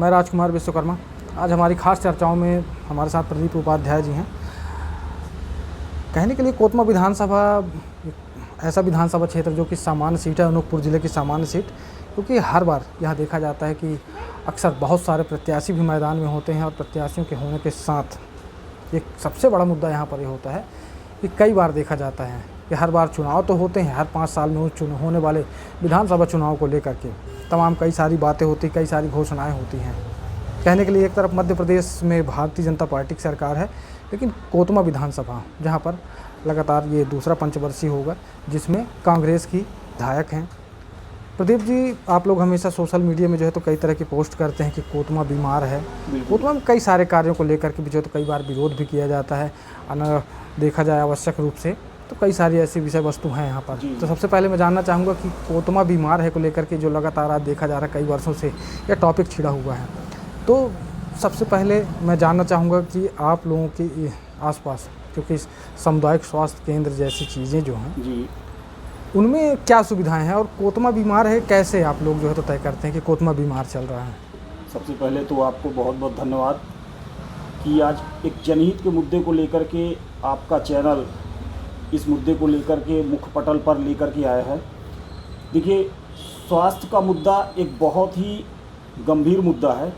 मैं राजकुमार विश्वकर्मा। आज हमारी खास चर्चाओं में हमारे साथ प्रदीप उपाध्याय जी हैं। कहने के लिए कोतमा विधानसभा ऐसा विधानसभा क्षेत्र जो कि सामान्य सीट है, अनूपपुर ज़िले की सामान्य सीट, क्योंकि हर बार यहाँ देखा जाता है कि अक्सर बहुत सारे प्रत्याशी भी मैदान में होते हैं और प्रत्याशियों के होने के साथ एक सबसे बड़ा मुद्दा यहाँ पर ये होता है कि कई बार देखा जाता है कि हर बार चुनाव तो होते हैं, हर 5 साल में होने वाले विधानसभा चुनाव को लेकर के तमाम कई सारी बातें होती, कई सारी घोषणाएं होती हैं। कहने के लिए एक तरफ मध्य प्रदेश में भारतीय जनता पार्टी की सरकार है, लेकिन कोतमा विधानसभा जहां पर लगातार ये दूसरा पंचवर्षीय होगा जिसमें कांग्रेस की विधायक हैं। प्रदीप जी, आप लोग हमेशा सोशल मीडिया में जो है तो कई तरह की पोस्ट करते हैं कि कोतमा बीमार है। कोतमा में कई सारे कार्यों को लेकर के भी जो है तो कई बार विरोध भी किया जाता है, देखा जाए आवश्यक रूप से तो कई सारी ऐसी विषय वस्तु हैं यहाँ पर। तो सबसे पहले मैं जानना चाहूँगा कि कोतमा बीमार है को लेकर के जो लगातार आज देखा जा रहा है कई वर्षों से यह टॉपिक छिड़ा हुआ है, तो सबसे पहले मैं जानना चाहूँगा कि आप लोगों के आसपास क्योंकि सामुदायिक स्वास्थ्य केंद्र जैसी चीज़ें जो हैं जी, उनमें क्या सुविधाएं हैं और कोतमा बीमार है कैसे आप लोग जो है तो तय करते हैं कि कोतमा बीमार चल रहा है? सबसे पहले तो आपको बहुत बहुत धन्यवाद कि आज एक जनहित के मुद्दे को लेकर के आपका चैनल इस मुद्दे को लेकर के मुख्य पटल पर लेकर के आया है। देखिए, स्वास्थ्य का मुद्दा एक बहुत ही गंभीर मुद्दा है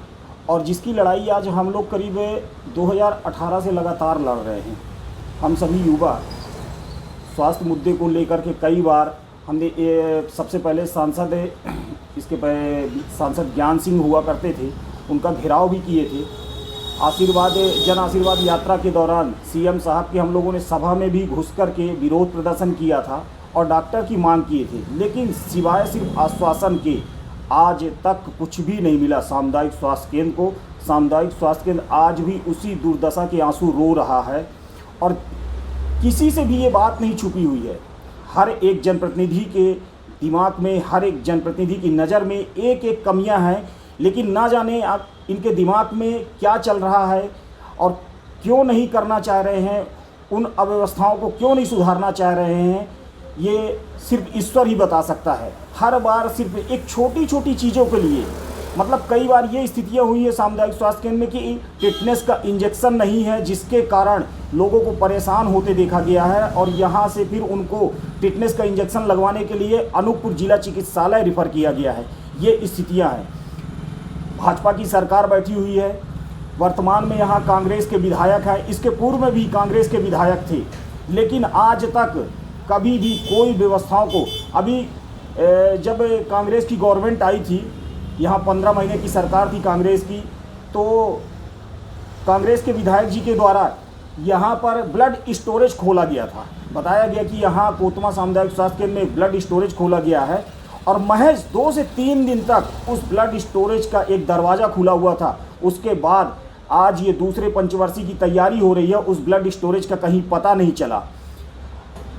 और जिसकी लड़ाई आज हम लोग करीब 2018 से लगातार लड़ रहे हैं। हम सभी युवा स्वास्थ्य मुद्दे को लेकर के कई बार हमने सबसे पहले सांसद ज्ञान सिंह हुआ करते थे, उनका घेराव भी किए थे। जन आशीर्वाद यात्रा के दौरान सीएम साहब की हम लोगों ने सभा में भी घुस कर के विरोध प्रदर्शन किया था और डॉक्टर की मांग किए थे, लेकिन सिवाय सिर्फ आश्वासन के आज तक कुछ भी नहीं मिला सामुदायिक स्वास्थ्य केंद्र को। सामुदायिक स्वास्थ्य केंद्र आज भी उसी दुर्दशा के आंसू रो रहा है और किसी से भी ये बात नहीं छुपी हुई है। हर एक जनप्रतिनिधि के दिमाग में, हर एक जनप्रतिनिधि की नज़र में एक एक कमियां हैं, लेकिन ना जाने इनके दिमाग में क्या चल रहा है और क्यों नहीं करना चाह रहे हैं, उन अव्यवस्थाओं को क्यों नहीं सुधारना चाह रहे हैं, ये सिर्फ ईश्वर ही बता सकता है। हर बार सिर्फ एक छोटी छोटी चीज़ों के लिए, मतलब कई बार ये स्थितियां हुई है सामुदायिक स्वास्थ्य केंद्र में कि टिटनेस का इंजेक्शन नहीं है, जिसके कारण लोगों को परेशान होते देखा गया है और यहाँ से फिर उनको टिटनेस का इंजेक्शन लगवाने के लिए अनूपपुर जिला चिकित्सालय रिफ़र किया गया है। ये स्थितियाँ हैं। भाजपा की सरकार बैठी हुई है, वर्तमान में यहाँ कांग्रेस के विधायक हैं, इसके पूर्व में भी कांग्रेस के विधायक थे, लेकिन आज तक कभी भी कोई व्यवस्थाओं को, अभी जब कांग्रेस की गवर्नमेंट आई थी, यहाँ 15 महीने की सरकार थी कांग्रेस की, तो कांग्रेस के विधायक जी के द्वारा यहाँ पर ब्लड स्टोरेज खोला गया था। बताया गया कि यहाँ कोतमा सामुदायिक स्वास्थ्य केंद्र में ब्लड स्टोरेज खोला गया है और महज 2 से 3 दिन तक उस ब्लड स्टोरेज का एक दरवाज़ा खुला हुआ था। उसके बाद आज ये दूसरे पंचवर्षीय की तैयारी हो रही है, उस ब्लड स्टोरेज का कहीं पता नहीं चला।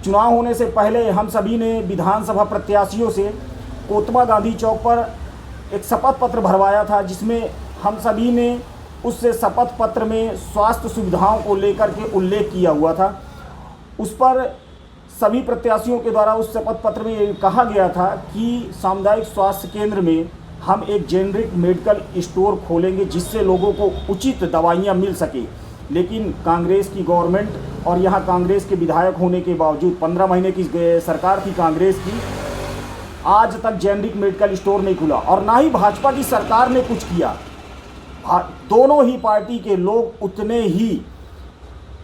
चुनाव होने से पहले हम सभी ने विधानसभा प्रत्याशियों से कोतमा गांधी चौक पर एक शपथ पत्र भरवाया था, जिसमें हम सभी ने उस शपथ पत्र में स्वास्थ्य सुविधाओं को लेकर के उल्लेख किया हुआ था। उस पर सभी प्रत्याशियों के द्वारा उस शपथ पत्र में ये कहा गया था कि सामुदायिक स्वास्थ्य केंद्र में हम एक जेनरिक मेडिकल स्टोर खोलेंगे जिससे लोगों को उचित दवाइयाँ मिल सके। लेकिन कांग्रेस की गवर्नमेंट और यहाँ कांग्रेस के विधायक होने के बावजूद 15 महीने की सरकार थी कांग्रेस की, आज तक जेनरिक मेडिकल स्टोर नहीं खुला और ना ही भाजपा की सरकार ने कुछ किया। दोनों ही पार्टी के लोग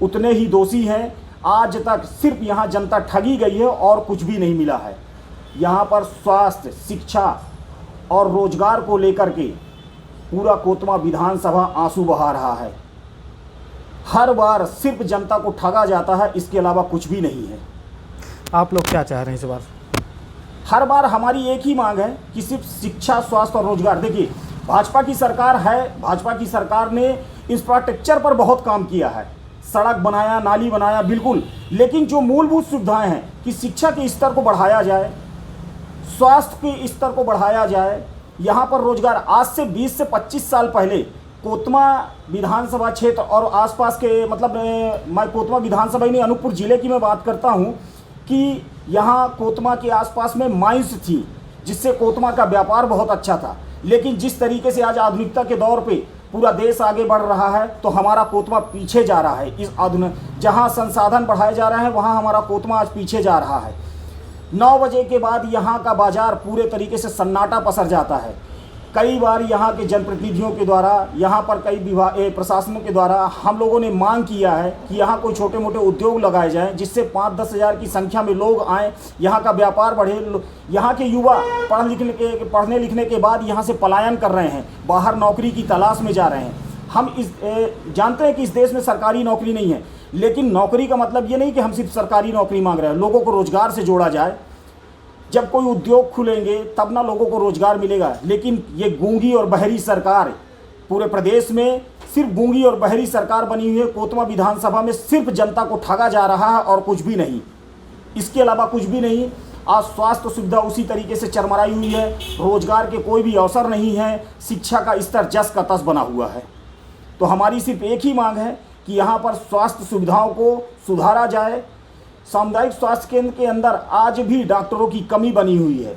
उतने ही दोषी हैं। आज तक सिर्फ यहाँ जनता ठगी गई है और कुछ भी नहीं मिला है। यहाँ पर स्वास्थ्य, शिक्षा और रोजगार को लेकर के पूरा कोतमा विधानसभा आंसू बहा रहा है। हर बार सिर्फ जनता को ठगा जाता है, इसके अलावा कुछ भी नहीं है। आप लोग क्या चाह रहे हैं इस बार? हर बार हमारी एक ही मांग है कि सिर्फ शिक्षा, स्वास्थ्य और रोजगार। देखिए, भाजपा की सरकार है, भाजपा की सरकार ने इंफ्रास्ट्रक्चर पर बहुत काम किया है, सड़क बनाया, नाली बनाया, बिल्कुल, लेकिन जो मूलभूत सुविधाएं हैं कि शिक्षा के स्तर को बढ़ाया जाए, स्वास्थ्य के स्तर को बढ़ाया जाए, यहाँ पर रोजगार। आज से 20 से 25 साल पहले कोतमा विधानसभा क्षेत्र और आसपास के, मतलब मैं कोतमा विधानसभा ही नहीं, अनूपपुर जिले की मैं बात करता हूँ कि यहाँ कोतमा के आसपास में माइंस थी, जिससे कोतमा का व्यापार बहुत अच्छा था। लेकिन जिस तरीके से आज आधुनिकता के दौर पे पूरा देश आगे बढ़ रहा है तो हमारा कोतमा पीछे जा रहा है। इस आधुनिक जहाँ संसाधन बढ़ाए जा रहे हैं वहाँ हमारा कोतमा आज पीछे जा रहा है। 9 बजे के बाद यहाँ का बाजार पूरे तरीके से सन्नाटा पसर जाता है। कई बार यहाँ के जनप्रतिनिधियों के द्वारा, यहाँ पर कई विभाग प्रशासनों के द्वारा हम लोगों ने मांग किया है कि यहाँ कोई छोटे मोटे उद्योग लगाए जाएं, जिससे 5-10 हज़ार की संख्या में लोग आएँ, यहाँ का व्यापार बढ़े। यहाँ के युवा पढ़ने लिखने के बाद यहाँ से पलायन कर रहे हैं, बाहर नौकरी की तलाश में जा रहे हैं। हम जानते हैं कि इस देश में सरकारी नौकरी नहीं है, लेकिन नौकरी का मतलब ये नहीं कि हम सिर्फ सरकारी नौकरी मांग रहे हैं। लोगों को रोज़गार से जोड़ा जाए। जब कोई उद्योग खुलेंगे तब ना लोगों को रोज़गार मिलेगा। लेकिन ये गूंगी और बहरी सरकार, पूरे प्रदेश में सिर्फ गूंगी और बहरी सरकार बनी हुई है। कोतमा विधानसभा में सिर्फ जनता को ठगा जा रहा है और कुछ भी नहीं, इसके अलावा कुछ भी नहीं। आज स्वास्थ्य सुविधा उसी तरीके से चरमराई हुई है, रोज़गार के कोई भी अवसर नहीं है, शिक्षा का स्तर जस का तस बना हुआ है। तो हमारी सिर्फ एक ही मांग है कि यहाँ पर स्वास्थ्य सुविधाओं को सुधारा जाए। सामुदायिक स्वास्थ्य केंद्र के अंदर आज भी डॉक्टरों की कमी बनी हुई है।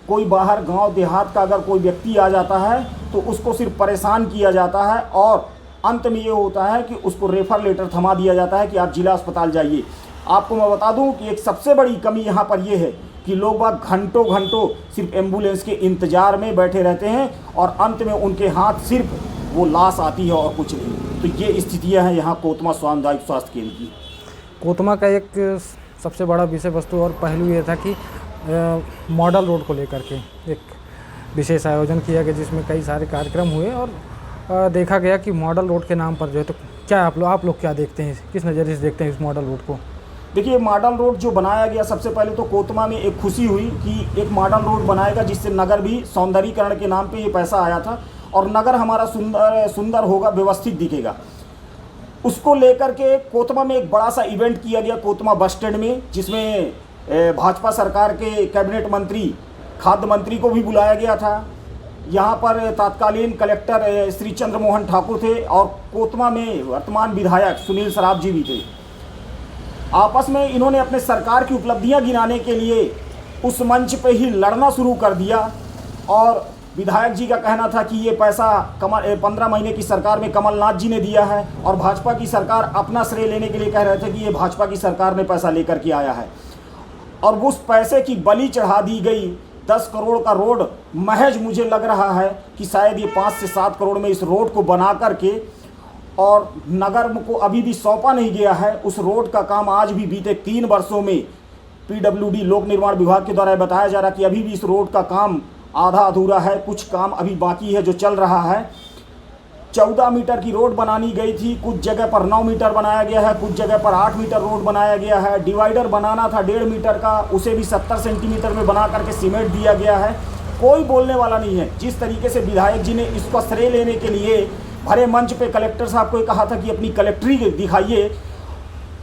कोई बाहर गांव देहात का अगर कोई व्यक्ति आ जाता है तो उसको सिर्फ परेशान किया जाता है और अंत में ये होता है कि उसको रेफर लेटर थमा दिया जाता है कि आप जिला अस्पताल जाइए। आपको मैं बता दूं कि एक सबसे बड़ी कमी यहाँ पर यह है कि लोग बाग घंटों घंटों सिर्फ एम्बुलेंस के इंतज़ार में बैठे रहते हैं और अंत में उनके हाथ सिर्फ वो लाश आती है और कुछ नहीं। तो ये स्थितियाँ हैं यहाँ कोतमा सामुदायिक स्वास्थ्य केंद्र की। कोतमा का एक सबसे बड़ा विषय वस्तु और पहलू ये था कि मॉडल रोड को लेकर के एक विशेष आयोजन किया गया, जिसमें कई सारे कार्यक्रम हुए और देखा गया कि मॉडल रोड के नाम पर जो है, तो क्या आप लोग क्या देखते हैं, किस नज़रिए से देखते हैं इस मॉडल रोड को? देखिए, मॉडल रोड जो बनाया गया, सबसे पहले तो कोतमा में एक खुशी हुई कि एक मॉडल रोड बनाएगा जिससे नगर भी सौंदर्यीकरण के नाम पे ये पैसा आया था और नगर हमारा सुंदर होगा, व्यवस्थित दिखेगा। उसको लेकर के कोतमा में एक बड़ा सा इवेंट किया गया कोतमा बस स्टैंड में, जिसमें भाजपा सरकार के कैबिनेट मंत्री, खाद्य मंत्री को भी बुलाया गया था। यहाँ पर तत्कालीन कलेक्टर श्री चंद्र मोहन ठाकुर थे और कोतमा में वर्तमान विधायक सुनील सराफ जी भी थे। आपस में इन्होंने अपने सरकार की उपलब्धियां गिनाने के लिए उस मंच पे ही लड़ना शुरू कर दिया और विधायक जी का कहना था कि ये पैसा 15 महीने की सरकार में कमलनाथ जी ने दिया है और भाजपा की सरकार अपना श्रेय लेने के लिए कह रहे थे कि ये भाजपा की सरकार ने पैसा लेकर के आया है। और उस पैसे की बलि चढ़ा दी गई। 10 करोड़ का रोड महज मुझे लग रहा है कि शायद ये 5 से 7 करोड़ में इस रोड को बना करके, और नगर को अभी भी सौंपा नहीं गया है। उस रोड का काम आज भी बीते 3 वर्षों में PWD लोक निर्माण विभाग के द्वारा बताया जा रहा कि अभी भी इस रोड का काम आधा अधूरा है, कुछ काम अभी बाकी है जो चल रहा है। 14 मीटर की रोड बनानी गई थी, कुछ जगह पर 9 मीटर बनाया गया है, कुछ जगह पर 8 मीटर रोड बनाया गया है। डिवाइडर बनाना था 1.5 मीटर का, उसे भी 70 सेंटीमीटर में बना करके सीमेंट दिया गया है। कोई बोलने वाला नहीं है। जिस तरीके से विधायक जी ने इसको श्रेय लेने के लिए भरे मंच पे कलेक्टर साहब को कहा था कि अपनी कलेक्ट्री दिखाइए,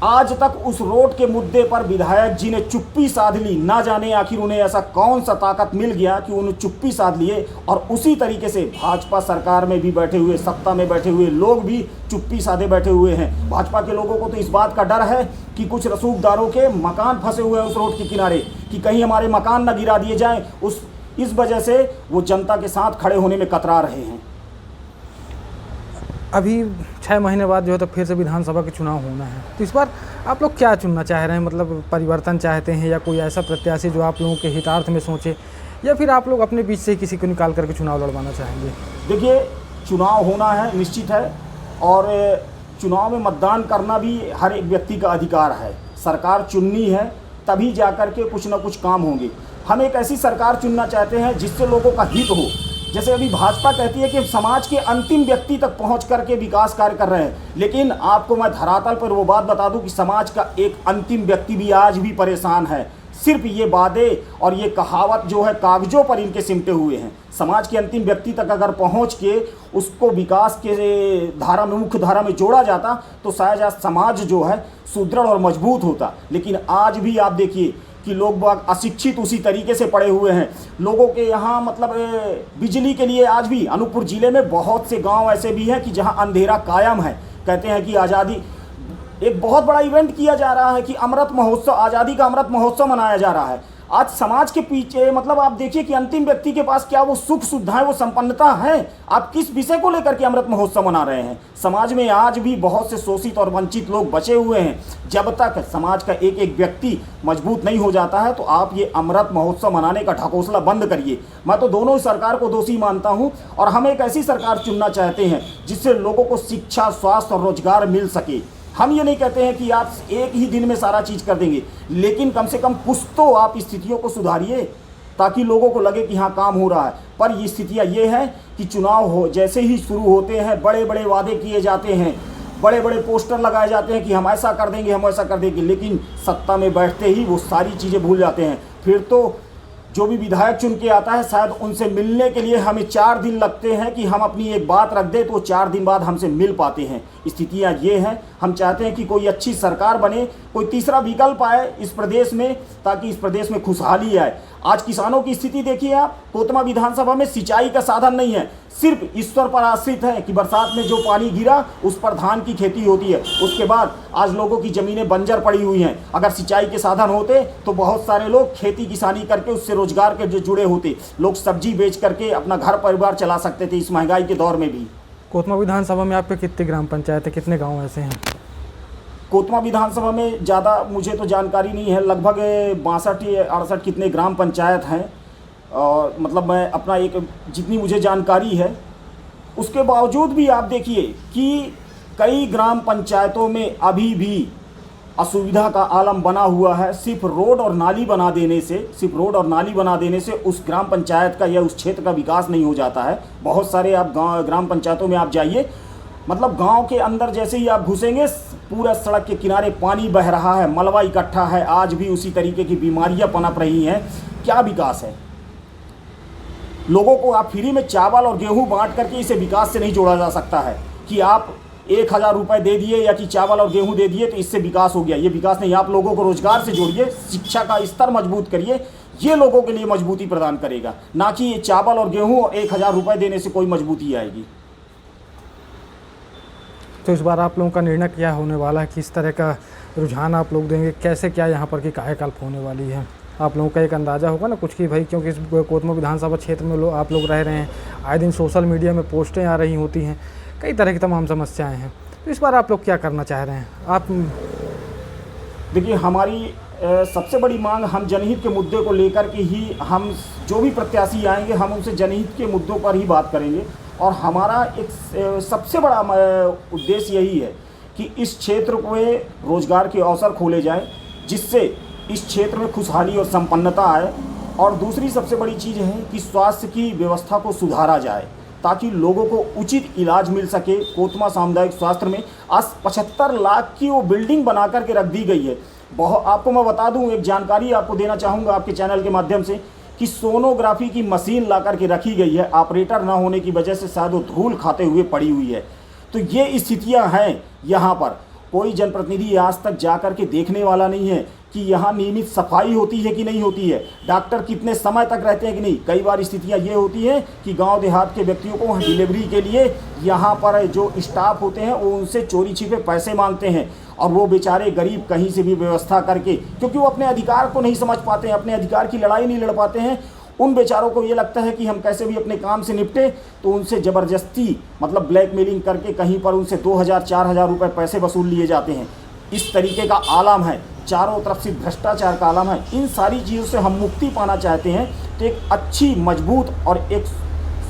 आज तक उस रोड के मुद्दे पर विधायक जी ने चुप्पी साध ली। ना जाने आखिर उन्हें ऐसा कौन सा ताकत मिल गया कि उन्हें चुप्पी साध लिए। और उसी तरीके से भाजपा सरकार में भी बैठे हुए, सत्ता में बैठे हुए लोग भी चुप्पी साधे बैठे हुए हैं। भाजपा के लोगों को तो इस बात का डर है कि कुछ रसूखदारों के मकान फंसे हुए हैं उस रोड के किनारे, कि कहीं हमारे मकान न गिरा दिए जाएँ। इस वजह से वो जनता के साथ खड़े होने में कतरा रहे हैं। अभी 6 महीने बाद जो है तो फिर से विधानसभा के चुनाव होना है, तो इस बार आप लोग क्या चुनना चाह रहे हैं? मतलब परिवर्तन चाहते हैं या कोई ऐसा प्रत्याशी जो आप लोगों के हितार्थ में सोचे, या फिर आप लोग अपने बीच से किसी को निकाल करके चुनाव लड़वाना चाहेंगे? देखिए, चुनाव होना है, निश्चित है, और चुनाव में मतदान करना भी हर एक व्यक्ति का अधिकार है। सरकार चुननी है तभी जा कर के कुछ ना कुछ काम होंगे। हम एक ऐसी सरकार चुनना चाहते हैं जिससे लोगों का हित हो। जैसे अभी भाजपा कहती है कि समाज के अंतिम व्यक्ति तक पहुंच करके विकास कार्य कर रहे हैं, लेकिन आपको मैं धरातल पर वो बात बता दूं कि समाज का एक अंतिम व्यक्ति भी आज भी परेशान है। सिर्फ ये वादे और ये कहावत जो है कागजों पर इनके सिमटे हुए हैं। समाज के अंतिम व्यक्ति तक अगर पहुंच के उसको विकास के धारा में, मुख्य धारा में जोड़ा जाता तो शायद आज समाज जो है सुदृढ़ और मजबूत होता। लेकिन आज भी आप देखिए कि लोग बाग अशिक्षित उसी तरीके से पड़े हुए हैं। लोगों के यहाँ मतलब बिजली के लिए आज भी अनूपपुर ज़िले में बहुत से गांव ऐसे भी हैं कि जहां अंधेरा कायम है। कहते हैं कि आज़ादी, एक बहुत बड़ा इवेंट किया जा रहा है कि अमृत महोत्सव, आज़ादी का अमृत महोत्सव मनाया जा रहा है। आज समाज के पीछे मतलब आप देखिए कि अंतिम व्यक्ति के पास क्या वो सुख सुविधाएं, वो संपन्नता है। आप किस विषय को लेकर के अमृत महोत्सव मना रहे हैं? समाज में आज भी बहुत से शोषित और वंचित लोग बचे हुए हैं। जब तक समाज का एक एक व्यक्ति मजबूत नहीं हो जाता है तो आप ये अमृत महोत्सव मनाने का ढकोसला बंद करिए। मैं तो दोनों ही सरकार को दोषी मानता हूँ और हम एक ऐसी सरकार चुनना चाहते हैं जिससे लोगों को शिक्षा, स्वास्थ्य और रोजगार मिल सके। हम ये नहीं कहते हैं कि आप एक ही दिन में सारा चीज़ कर देंगे, लेकिन कम से कम कुछ तो आप स्थितियों को सुधारिए ताकि लोगों को लगे कि हाँ काम हो रहा है। पर ये स्थितियाँ ये है कि चुनाव हो जैसे ही शुरू होते हैं बड़े बड़े वादे किए जाते हैं, बड़े बड़े पोस्टर लगाए जाते हैं कि हम ऐसा कर देंगे, हम ऐसा कर देंगे, लेकिन सत्ता में बैठते ही वो सारी चीज़ें भूल जाते हैं। फिर तो जो भी विधायक चुन के आता है शायद उनसे मिलने के लिए हमें 4 दिन लगते हैं कि हम अपनी एक बात रख दें तो वो 4 दिन बाद हमसे मिल पाते हैं। स्थितियाँ ये हैं। हम चाहते हैं कि कोई अच्छी सरकार बने, कोई तीसरा विकल्प आए इस प्रदेश में ताकि इस प्रदेश में खुशहाली आए। आज किसानों की स्थिति देखिए आप, कोतमा विधानसभा में सिंचाई का साधन नहीं है, सिर्फ ईश्वर पर आश्रित है कि बरसात में जो पानी गिरा उस पर धान की खेती होती है। उसके बाद आज लोगों की ज़मीनें बंजर पड़ी हुई हैं। अगर सिंचाई के साधन होते तो बहुत सारे लोग खेती किसानी करके उससे रोजगार के जो जुड़े होते, लोग सब्जी बेच करके अपना घर परिवार चला सकते थे इस महंगाई के दौर में भी। कोतमा विधानसभा में आपके कितनी ग्राम पंचायत है, कितने गाँव ऐसे हैं? कोतमा विधानसभा में ज़्यादा मुझे तो जानकारी नहीं है, लगभग 62 या 68 कितने ग्राम पंचायत हैं। और मतलब मैं अपना एक जितनी मुझे जानकारी है उसके बावजूद भी आप देखिए कि कई ग्राम पंचायतों में अभी भी असुविधा का आलम बना हुआ है। सिर्फ रोड और नाली बना देने से उस ग्राम पंचायत का या उस क्षेत्र का विकास नहीं हो जाता है। बहुत सारे आप ग्राम पंचायतों में आप जाइए, मतलब गांव के अंदर जैसे ही आप घुसेंगे पूरा सड़क के किनारे पानी बह रहा है, मलबा इकट्ठा है, आज भी उसी तरीके की बीमारियां पनप रही हैं। क्या विकास है? लोगों को आप फ्री में चावल और गेहूं बांट करके इसे विकास से नहीं जोड़ा जा सकता है कि आप 1000 रुपये दे दिए या कि चावल और गेहूं दे दिए तो इससे विकास हो गया। ये विकास नहीं। आप लोगों को रोजगार से जोड़िए, शिक्षा का स्तर मजबूत करिए, ये लोगों के लिए मजबूती प्रदान करेगा, ना कि ये चावल और गेहूं और 1000 रुपये देने से कोई मजबूती आएगी। तो इस बार आप लोगों का निर्णय क्या होने वाला है? किस तरह का रुझान आप लोग देंगे? कैसे क्या यहाँ पर की कायाकल्प होने वाली है? आप लोगों का एक अंदाज़ा होगा ना कुछ कि भाई, क्योंकि इस कोतमा विधानसभा क्षेत्र में आप लोग रह रहे हैं, आए दिन सोशल मीडिया में पोस्टें आ रही होती हैं, कई तरह की तमाम समस्याएं हैं। तो इस बार आप लोग क्या करना चाह रहे हैं? आप देखिए, हमारी सबसे बड़ी मांग, हम जनहित के मुद्दे को लेकर के ही, हम जो भी प्रत्याशी आएंगे हम उनसे जनहित के मुद्दों पर ही बात करेंगे। और हमारा एक सबसे बड़ा उद्देश्य यही है कि इस क्षेत्र में रोजगार के अवसर खोले जाएं, जिससे इस क्षेत्र में खुशहाली और संपन्नता आए। और दूसरी सबसे बड़ी चीज़ है कि स्वास्थ्य की व्यवस्था को सुधारा जाए ताकि लोगों को उचित इलाज मिल सके। कोतमा सामुदायिक स्वास्थ्य में आज 75 लाख की वो बिल्डिंग बना करके रख दी गई है। बहुत आपको मैं बता दूं, एक जानकारी आपको देना चाहूँगा आपके चैनल के माध्यम से कि सोनोग्राफी की मशीन ला करके रखी गई है। ऑपरेटर ना होने की वजह से शायद वो धूल खाते हुए पड़ी हुई है। तो ये स्थितियां हैं। यहाँ पर कोई जनप्रतिनिधि आज तक जा कर के देखने वाला नहीं है कि यहाँ नियमित सफाई होती है कि नहीं होती है, डॉक्टर कितने समय तक रहते हैं कि नहीं। कई बार स्थितियाँ ये होती हैं कि गांव देहात के व्यक्तियों को डिलीवरी के लिए यहाँ पर जो स्टाफ होते हैं वो उनसे चोरी छिपे पैसे मांगते हैं और वो बेचारे गरीब कहीं से भी व्यवस्था करके, क्योंकि वो अपने अधिकार को नहीं समझ पाते हैं, अपने अधिकार की लड़ाई नहीं लड़ पाते हैं, उन बेचारों को ये लगता है कि हम कैसे भी अपने काम से निपटे, तो उनसे ज़बरदस्ती मतलब ब्लैकमेलिंग करके कहीं पर उनसे 2000-4000 रुपये पैसे वसूल लिए जाते हैं। इस तरीके का आलम है, चारों तरफ से भ्रष्टाचार का आलम है। इन सारी चीज़ों से हम मुक्ति पाना चाहते हैं तो एक अच्छी, मजबूत और एक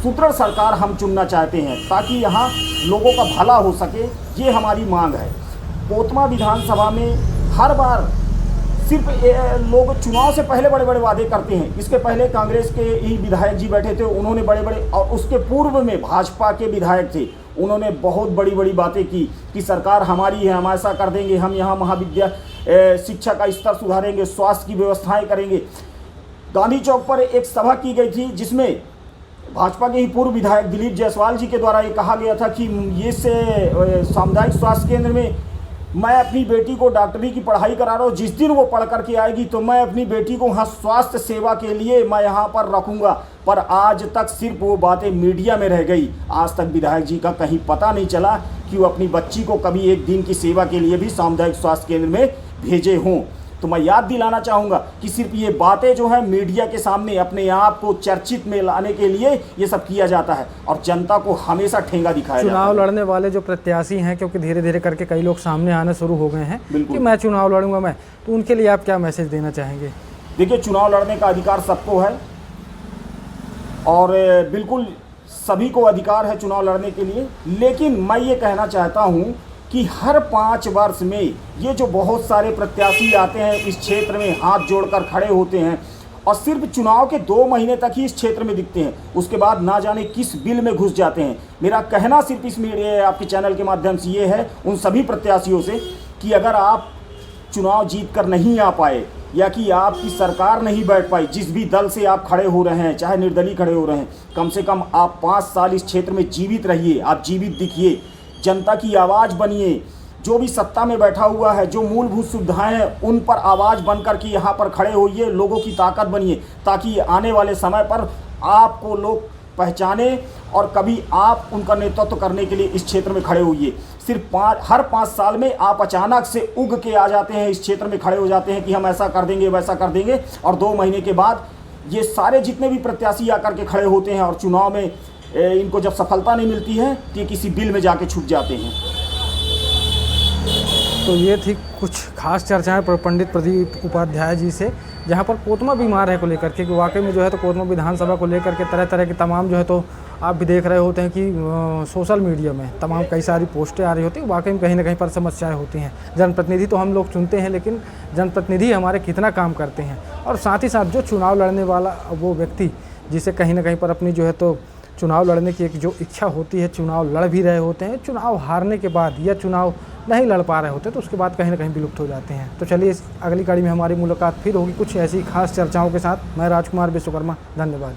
सुदृढ़ सरकार हम चुनना चाहते हैं ताकि यहाँ लोगों का भला हो सके। ये हमारी मांग है। कोतमा विधानसभा में हर बार सिर्फ लोग चुनाव से पहले बड़े बड़े वादे करते हैं। इसके पहले कांग्रेस के ही विधायक जी बैठे थे, उन्होंने बड़े बड़े, और उसके पूर्व में भाजपा के विधायक थे, उन्होंने बहुत बड़ी बड़ी बातें की कि सरकार हमारी है, हम ऐसा कर देंगे, हम यहाँ शिक्षा का स्तर सुधारेंगे, स्वास्थ्य की व्यवस्थाएं करेंगे। गांधी चौक पर एक सभा की गई थी जिसमें भाजपा के ही पूर्व विधायक दिलीप जायसवाल जी के द्वारा ये कहा गया था कि ये से सामुदायिक स्वास्थ्य केंद्र में मैं अपनी बेटी को डॉक्टरी की पढ़ाई करा रहा हूँ, जिस दिन वो पढ़ करके आएगी तो मैं अपनी बेटी को वहाँ स्वास्थ्य सेवा के लिए मैं यहाँ पर रखूँगा। पर आज तक सिर्फ वो बातें मीडिया में रह गई। आज तक विधायक जी का कहीं पता नहीं चला कि वो अपनी बच्ची को कभी एक दिन की सेवा के लिए भी सामुदायिक स्वास्थ्य केंद्र में भेजे हों। तो मैं याद दिलाना चाहूँगा कि सिर्फ ये बातें जो है मीडिया के सामने अपने आप को चर्चित में लाने के लिए ये सब किया जाता है और जनता को हमेशा ठेंगा दिखाया जाता है। चुनाव लड़ने वाले जो प्रत्याशी हैं, क्योंकि धीरे धीरे करके कई लोग सामने आने शुरू हो गए हैं कि मैं चुनाव लड़ूंगा मैं, तो उनके लिए आप क्या मैसेज देना चाहेंगे? देखिए, चुनाव लड़ने का अधिकार सबको है और बिल्कुल सभी को अधिकार है चुनाव लड़ने के लिए, लेकिन मैं ये कहना चाहता हूँ कि हर 5 वर्ष में ये जो बहुत सारे प्रत्याशी आते हैं इस क्षेत्र में, हाथ जोड़कर खड़े होते हैं और सिर्फ चुनाव के 2 महीने तक ही इस क्षेत्र में दिखते हैं, उसके बाद ना जाने किस बिल में घुस जाते हैं। मेरा कहना सिर्फ इस मीडिया आपके चैनल के माध्यम से ये है उन सभी प्रत्याशियों से कि अगर आप चुनाव जीत कर नहीं आ पाए या कि आपकी सरकार नहीं बैठ पाई, जिस भी दल से आप खड़े हो रहे हैं, चाहे निर्दलीय खड़े हो रहे हैं, कम से कम आप 5 साल इस क्षेत्र में जीवित रहिए, आप जीवित दिखिए, जनता की आवाज़ बनिए। जो भी सत्ता में बैठा हुआ है, जो मूलभूत सुविधाएं हैं, उन पर आवाज़ बनकर के यहाँ पर खड़े होइए, लोगों की ताकत बनिए, ताकि आने वाले समय पर आपको लोग पहचाने और कभी आप उनका नेतृत्व करने के लिए इस क्षेत्र में खड़े होइए। सिर्फ हर 5 साल में आप अचानक से उग के आ जाते हैं, इस क्षेत्र में खड़े हो जाते हैं कि हम ऐसा कर देंगे, वैसा कर देंगे, और 2 महीने के बाद ये सारे जितने भी प्रत्याशी आकर के खड़े होते हैं और चुनाव में इनको जब सफलता नहीं मिलती है तो ये किसी बिल में जाके छुप जाते हैं। तो ये थी कुछ खास चर्चाएं पंडित प्रदीप उपाध्याय जी से, जहां पर कोतमा बीमार है को लेकर के, कि वाकई में जो है तो कोतमा विधानसभा को लेकर के तरह तरह के तमाम जो है तो आप भी देख रहे होते हैं कि सोशल मीडिया में तमाम कई सारी पोस्टें आ रही होती हैं, वाकई में कहीं ना कहीं पर समस्याएं होती हैं। जनप्रतिनिधि तो हम लोग चुनते हैं, लेकिन जनप्रतिनिधि हमारे कितना काम करते हैं, और साथ ही साथ जो चुनाव लड़ने वाला वो व्यक्ति जिसे कहीं ना कहीं पर अपनी जो है तो चुनाव लड़ने की एक जो इच्छा होती है, चुनाव लड़ भी रहे होते हैं, चुनाव हारने के बाद या चुनाव नहीं लड़ पा रहे होते तो उसके बाद कहीं ना कहीं विलुप्त हो जाते हैं। तो चलिए, इस अगली कड़ी में हमारी मुलाकात फिर होगी कुछ ऐसी खास चर्चाओं के साथ। मैं राजकुमार विश्वकर्मा, धन्यवाद।